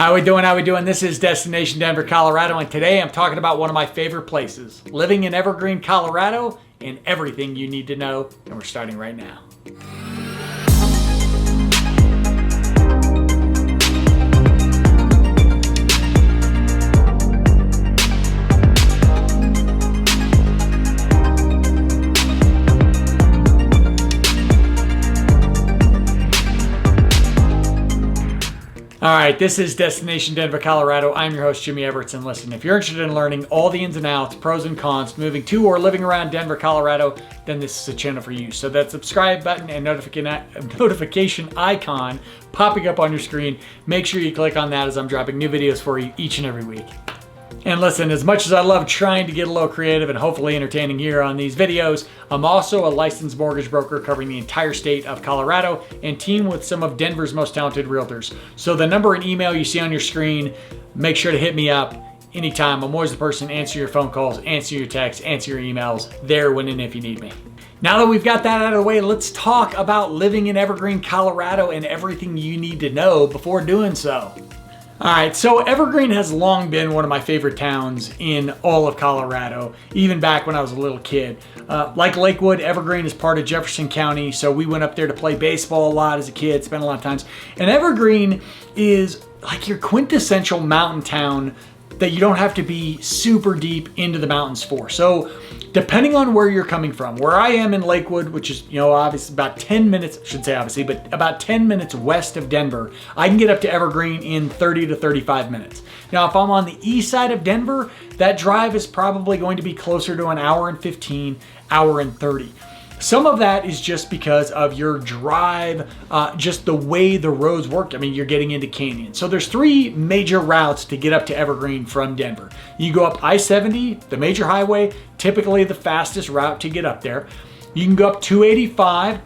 How we doing? How we doing? This is Destination Denver, Colorado, and today I'm talking about one of my favorite places, living in Evergreen, Colorado, and everything you need to know, and we're starting right now. All right, this is Destination Denver, Colorado. I'm your host, Jimmy Everts, and listen, if you're interested in learning all the ins and outs, pros and cons, moving to or living around Denver, Colorado, then this is a channel for you. So that subscribe button and notification icon popping up on your screen, make sure you click on that as I'm dropping new videos for you each and every week. And listen, as much as I love trying to get a little creative and hopefully entertaining here on these videos, I'm also a licensed mortgage broker covering the entire state of Colorado and team with some of Denver's most talented realtors. So the number and email you see on your screen, make sure to hit me up anytime. I'm always the person to answer your phone calls, answer your texts, answer your emails, there when and if you need me. Now that we've got that out of the way, let's talk about living in Evergreen, Colorado and everything you need to know before doing so. All right, so Evergreen has long been one of my favorite towns in all of Colorado, even back when I was a little kid. Like Lakewood, Evergreen is part of Jefferson County, so we went up there to play baseball a lot as a kid, spent a lot of times. And Evergreen is like your quintessential mountain town that you don't have to be super deep into the mountains for. So depending on where you're coming from, where I am in Lakewood, which is, obviously about 10 minutes, I should say obviously, but about 10 minutes west of Denver, I can get up to Evergreen in 30 to 35 minutes. Now, if I'm on the east side of Denver, that drive is probably going to be closer to an hour and 15, hour and 30. Some of that is just because of your drive, just the way the roads work. I mean, you're getting into canyons. So there's three major routes to get up to Evergreen from Denver. You go up I-70, the major highway, typically the fastest route to get up there. You can go up 285,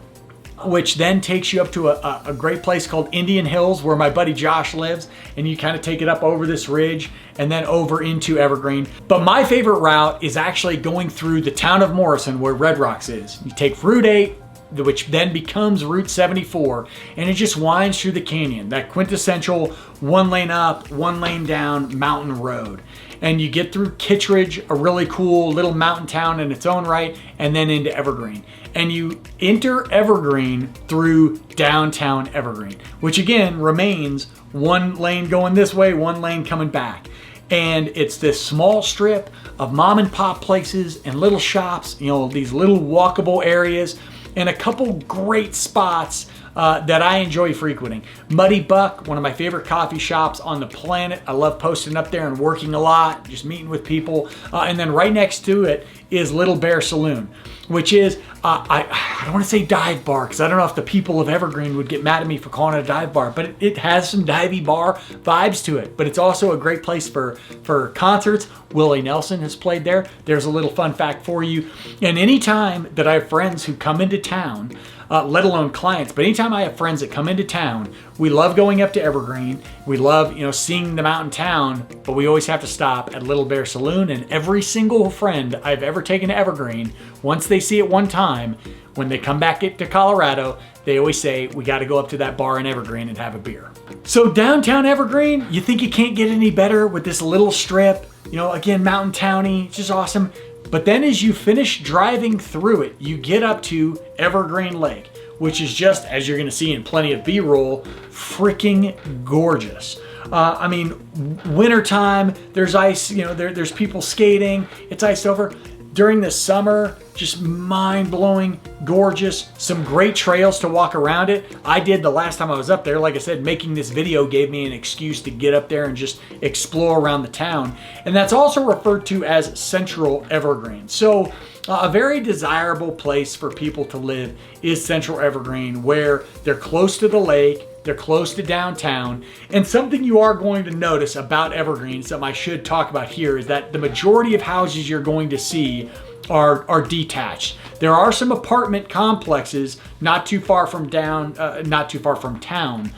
which then takes you up to a great place called Indian Hills, where my buddy Josh lives, and you kind of take it up over this ridge and then over into Evergreen. But my favorite route is actually going through the town of Morrison, where Red Rocks is. You take Route 8, which then becomes Route 74, and it just winds through the canyon, that quintessential one lane up, one lane down mountain road. And you get through Kittredge, a really cool little mountain town in its own right, and then into Evergreen. And you enter Evergreen through downtown Evergreen, which again remains one lane going this way, one lane coming back. And it's this small strip of mom and pop places and little shops, these little walkable areas, and a couple great spots that I enjoy frequenting. Muddy Buck, one of my favorite coffee shops on the planet. I love posting up there and working a lot, just meeting with people. And then right next to it is Little Bear Saloon, which is, I don't want to say dive bar, because I don't know if the people of Evergreen would get mad at me for calling it a dive bar, but it has some divey bar vibes to it. But it's also a great place for concerts. Willie Nelson has played there. There's a little fun fact for you. And anytime that I have friends who come into town, let alone clients, but anytime I have friends that come into town, we love going up to Evergreen. We love, seeing the mountain town, but we always have to stop at Little Bear Saloon. And every single friend I've ever taken to Evergreen, once they see it one time, when they come back to Colorado, they always say, we got to go up to that bar in Evergreen and have a beer. So downtown Evergreen, you think you can't get any better with this little strip, again, mountain towny, it's just awesome. But then as you finish driving through it, you get up to Evergreen Lake, which is just, as you're going to see in plenty of B-roll, freaking gorgeous. I mean, wintertime, there's ice, there's people skating, it's iced over. During the summer, just mind-blowing, gorgeous, some great trails to walk around it. I did the last time I was up there. Like I said, making this video gave me an excuse to get up there and just explore around the town. And that's also referred to as Central Evergreen. So a very desirable place for people to live is Central Evergreen, where they're close to the lake, they're close to downtown. And something you are going to notice about Evergreen, something I should talk about here, is that the majority of houses you're going to see are detached. There are some apartment complexes not too far from town,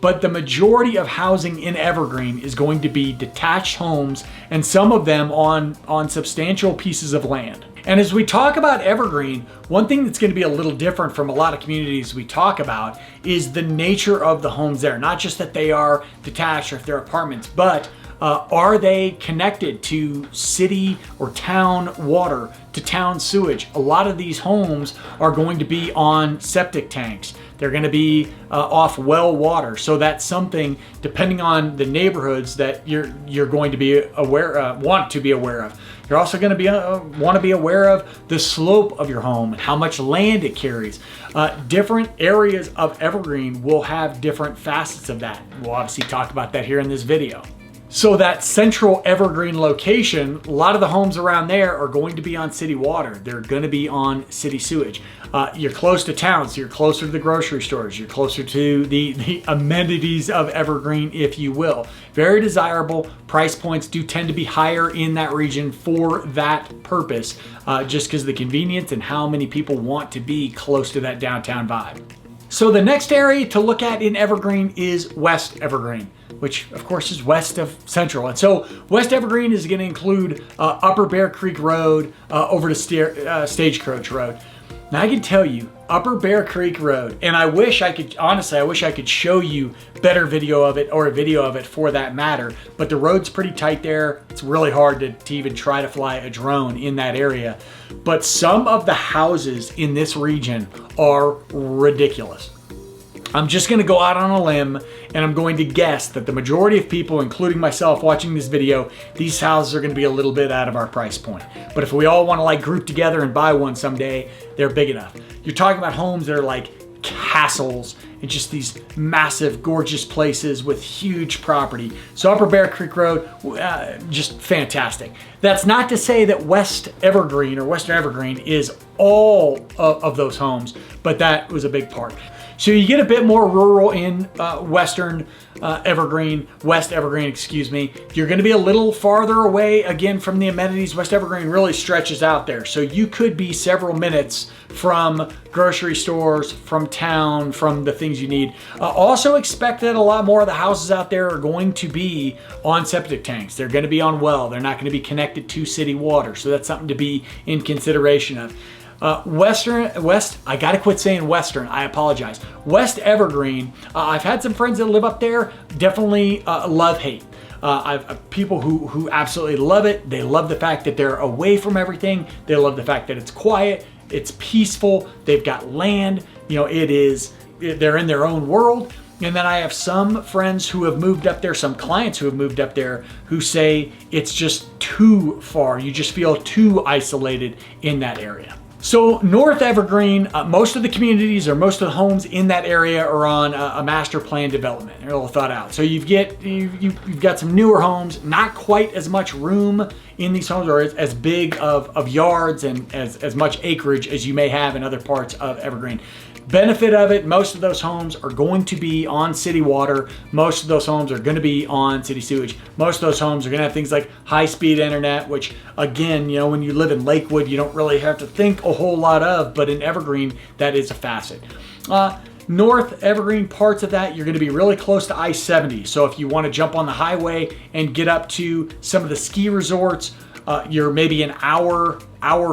but the majority of housing in Evergreen is going to be detached homes, and some of them on substantial pieces of land. And as we talk about Evergreen, one thing that's going to be a little different from a lot of communities we talk about is the nature of the homes there. Not just that they are detached or if they're apartments, but are they connected to city or town water, to town sewage? A lot of these homes are going to be on septic tanks. They're going to be off well water. So that's something, depending on the neighborhoods, that you're going to be want to be aware of. You're also going to want to be aware of the slope of your home and how much land it carries. Different areas of Evergreen will have different facets of that. We'll obviously talk about that here in this video. So that central Evergreen location, a lot of the homes around there are going to be on city water. They're going to be on city sewage. You're close to town, so you're closer to the grocery stores. You're closer to the amenities of Evergreen, if you will. Very desirable. Price points do tend to be higher in that region for that purpose, just because of the convenience and how many people want to be close to that downtown vibe. So the next area to look at in Evergreen is West Evergreen, which of course is west of Central. And so West Evergreen is going to include Upper Bear Creek Road over to Stagecoach Road. Now I can tell you, Upper Bear Creek Road, and I wish I could show you better video of it, or a video of it for that matter, but the road's pretty tight there. It's really hard to even try to fly a drone in that area. But some of the houses in this region are ridiculous. I'm just going to go out on a limb and I'm going to guess that the majority of people, including myself watching this video, these houses are going to be a little bit out of our price point. But if we all want to like group together and buy one someday, they're big enough. You're talking about homes that are like castles and just these massive, gorgeous places with huge property. So Upper Bear Creek Road, just fantastic. That's not to say that West Evergreen or Western Evergreen is all of those homes, but that was a big part. So you get a bit more rural in West Evergreen, excuse me. You're going to be a little farther away again from the amenities. West Evergreen really stretches out there. So you could be several minutes from grocery stores, from town, from the things you need. Also expect that a lot more of the houses out there are going to be on septic tanks. They're going to be on well. They're not going to be connected to city water. So that's something to be in consideration of. I gotta quit saying Western, I apologize. West Evergreen, I've had some friends that live up there, definitely love-hate. I've people who absolutely love it. They love the fact that they're away from everything. They love the fact that it's quiet, it's peaceful, they've got land, they're in their own world. And then I have some friends who have moved up there, some clients who have moved up there, who say it's just too far. You just feel too isolated in that area. So North Evergreen, most of the communities or most of the homes in that area are on a master plan development. They're all thought out. So you've got some newer homes, not quite as much room in these homes, or as big of yards and as much acreage as you may have in other parts of Evergreen. Benefit of it, most of those homes are going to be on city water. Most of those homes are going to be on city sewage. Most of those homes are going to have things like high-speed internet, which again, when you live in Lakewood, you don't really have to think a whole lot of, but in Evergreen, that is a facet. North Evergreen parts of that, you're going to be really close to I-70. So if you want to jump on the highway and get up to some of the ski resorts, you're maybe an hour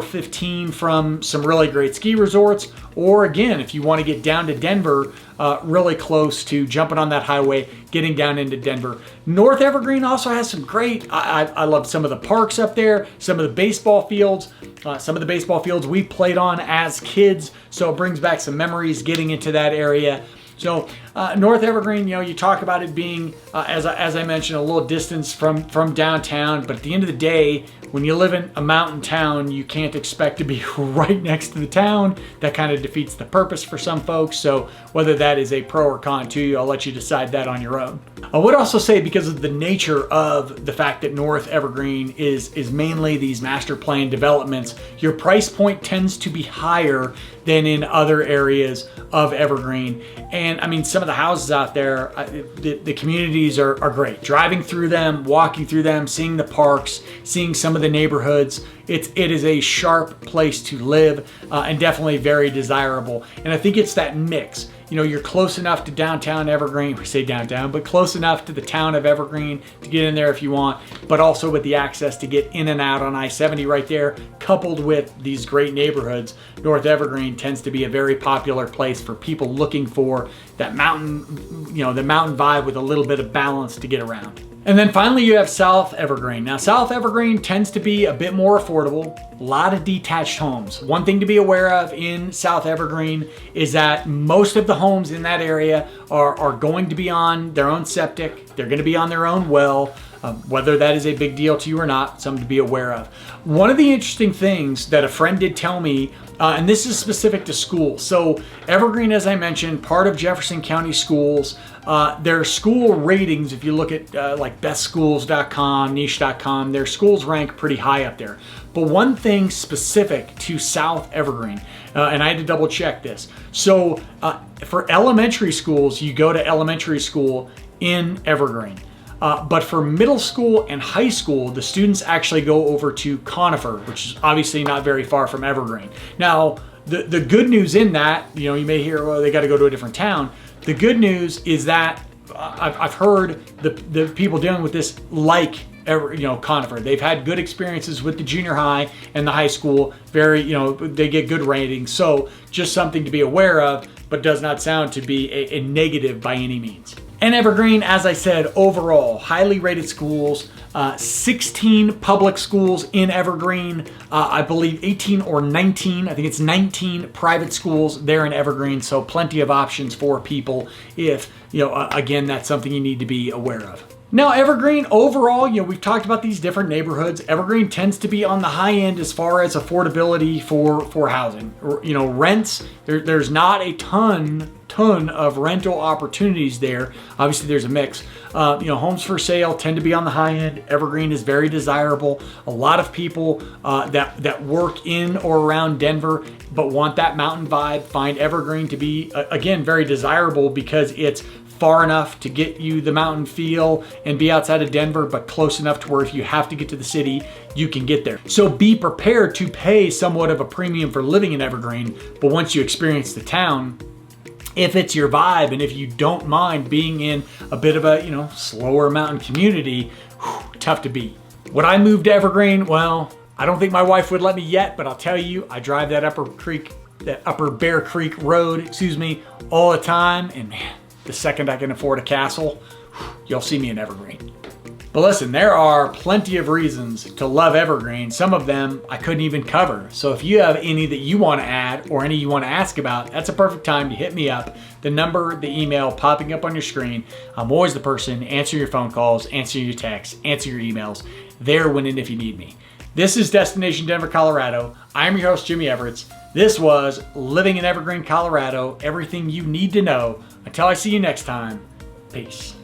15 from some really great ski resorts. Or again, if you want to get down to Denver, really close to jumping on that highway, getting down into Denver. North Evergreen also has some great, I love some of the parks up there, some of the baseball fields. Some of the baseball fields we played on as kids, so it brings back some memories getting into that area. So North Evergreen, you talk about it being, as I mentioned, a little distance from downtown, but at the end of the day, when you live in a mountain town, you can't expect to be right next to the town. That kind of defeats the purpose for some folks. So whether that is a pro or con to you, I'll let you decide that on your own. I would also say, because of the nature of the fact that North Evergreen is mainly these master plan developments, your price point tends to be higher than in other areas of Evergreen. And I mean, some of the houses out there, the communities are great. Driving through them, walking through them, seeing the parks, seeing some of the neighborhoods. It is a sharp place to live and definitely very desirable. And I think it's that mix. you're close enough to downtown Evergreen, we say downtown, but close enough to the town of Evergreen to get in there if you want, but also with the access to get in and out on I-70 right there, coupled with these great neighborhoods. North Evergreen tends to be a very popular place for people looking for that mountain, the mountain vibe with a little bit of balance to get around. And then finally you have South Evergreen. Now South Evergreen tends to be a bit more affordable, a lot of detached homes. One thing to be aware of in South Evergreen is that most of the homes in that area are going to be on their own septic, they're going to be on their own well, whether that is a big deal to you or not, something to be aware of. One of the interesting things that a friend did tell me, and this is specific to schools. So Evergreen, as I mentioned, part of Jefferson County Schools. Their school ratings, if you look at like bestschools.com, niche.com, their schools rank pretty high up there. But one thing specific to South Evergreen, and I had to double check this. So for elementary schools, you go to elementary school in Evergreen. But for middle school and high school, the students actually go over to Conifer, which is obviously not very far from Evergreen. Now, the good news in that, you may hear, well, they got to go to a different town. The good news is that I've heard the people dealing with this like Conifer. They've had good experiences with the junior high and the high school. They get good ratings. So just something to be aware of, but does not sound to be a negative by any means. And Evergreen, as I said, overall, highly rated schools, 16 public schools in Evergreen, I believe 18 or 19, I think it's 19 private schools there in Evergreen, so plenty of options for people if, again, that's something you need to be aware of. Now, Evergreen, overall, we've talked about these different neighborhoods. Evergreen tends to be on the high end as far as affordability for housing. Rents, there's not a ton of rental opportunities there. Obviously, there's a mix. Homes for sale tend to be on the high end. Evergreen is very desirable. A lot of people that work in or around Denver but want that mountain vibe find Evergreen to be, again, very desirable because it's far enough to get you the mountain feel and be outside of Denver, but close enough to where if you have to get to the city, you can get there. So be prepared to pay somewhat of a premium for living in Evergreen, but once you experience the town, if it's your vibe and if you don't mind being in a bit of a, slower mountain community, tough to beat. Would I move to Evergreen? Well, I don't think my wife would let me yet, but I'll tell you, I drive that Upper Bear Creek Road, all the time, and man, the second I can afford a castle, you'll see me in Evergreen. But listen, there are plenty of reasons to love Evergreen. Some of them I couldn't even cover. So if you have any that you want to add or any you want to ask about, that's a perfect time to hit me up. The number, the email popping up on your screen. I'm always the person answering your phone calls, answering your texts, answering your emails, there when and if you need me. This is Destination Denver, Colorado. I'm your host, Jimmy Everett. This was Living in Evergreen, Colorado. Everything you need to know. Until I see you next time, peace.